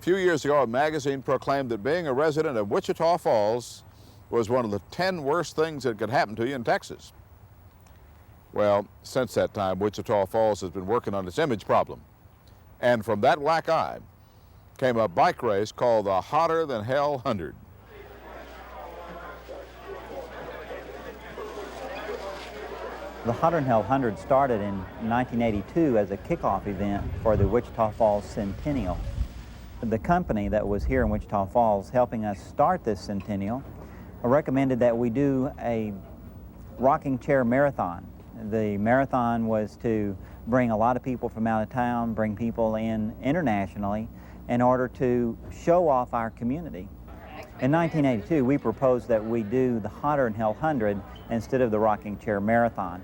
few years ago, a magazine proclaimed that being a resident of Wichita Falls was one of the 10 worst things that could happen to you in Texas. Well, since that time, Wichita Falls has been working on its image problem. And from that black eye came a bike race called the Hotter Than Hell 100. The Hotter Than Hell 100 started in 1982 as a kickoff event for the Wichita Falls Centennial. The company that was here in Wichita Falls helping us start this centennial recommended that we do a rocking chair marathon. The marathon was to bring a lot of people from out of town, bring people in internationally in order to show off our community. In 1982, we proposed that we do the Hotter Than Hell 100 instead of the rocking chair marathon.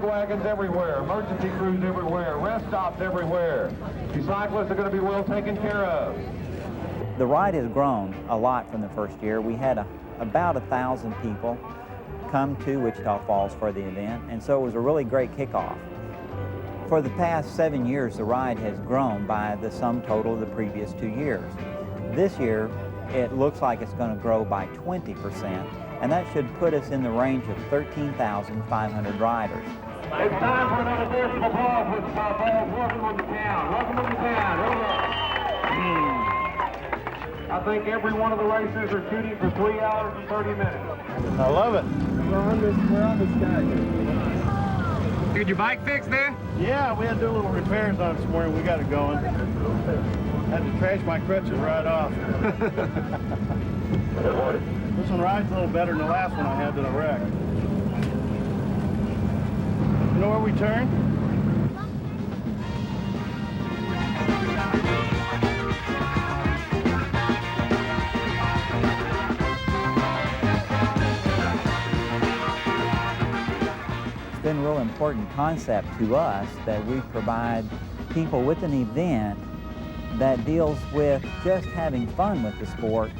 Wagons everywhere, emergency crews everywhere, rest stops everywhere. You cyclists are going to be well taken care of. The ride has grown a lot from the first year. We had about 1,000 people come to Wichita Falls for the event, and so it was a really great kickoff. For the past 7 years, the ride has grown by the sum total of the previous 2 years. This year, it looks like it's going to grow by 20%, and that should put us in the range of 13,500 riders. It's time for another burst of applause, Wichita Falls. Welcome to town. Welcome to town. I think every one of the racers are shooting for 3 hours and 30 minutes. I love it. We're on this guy. Get your bike fixed there? Yeah, we had to do a little repairs on it this morning. We got it going. Had to trash my crutches right off. This one rides a little better than the last one I had that I wrecked. You know where we turn? It's been a real important concept to us that we provide people with an event that deals with just having fun with the sport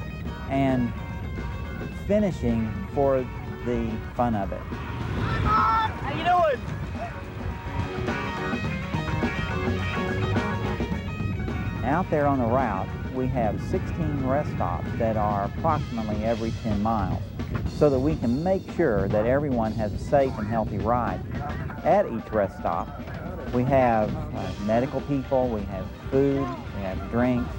and finishing for the fun of it. How you doing? Out there on the route, we have 16 rest stops that are approximately every 10 miles, so that we can make sure that everyone has a safe and healthy ride. At each rest stop, we have medical people, we have food, we have drinks,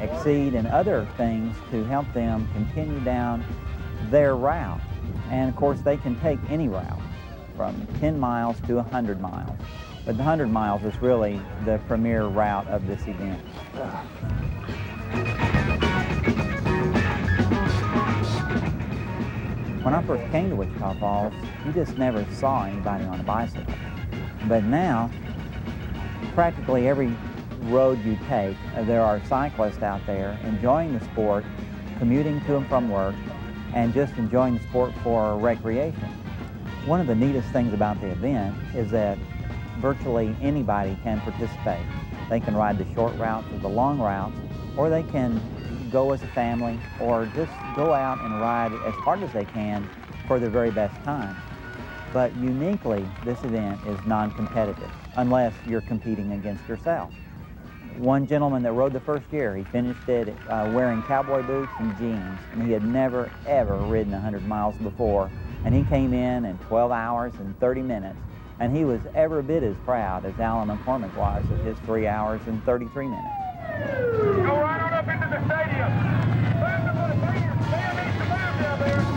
Exceed, and other things to help them continue down their route. And of course, they can take any route from 10 miles to 100 miles. But the 100 miles is really the premier route of this event. When I first came to Wichita Falls, you just never saw anybody on a bicycle. But now, practically every road you take, there are cyclists out there enjoying the sport, commuting to and from work, and just enjoying the sport for recreation. One of the neatest things about the event is that virtually anybody can participate. They can ride the short routes or the long routes, or they can go as a family, or just go out and ride as hard as they can for their very best time. But uniquely, this event is non-competitive, unless you're competing against yourself. One gentleman that rode the first year, he finished it wearing cowboy boots and jeans, and he had never, ever ridden 100 miles before. And he came in 12 hours and 30 minutes, and he was every bit as proud as Alan McCormick was of his 3 hours and 33 minutes. Go right on up into the stadium. Bam needs to move down there.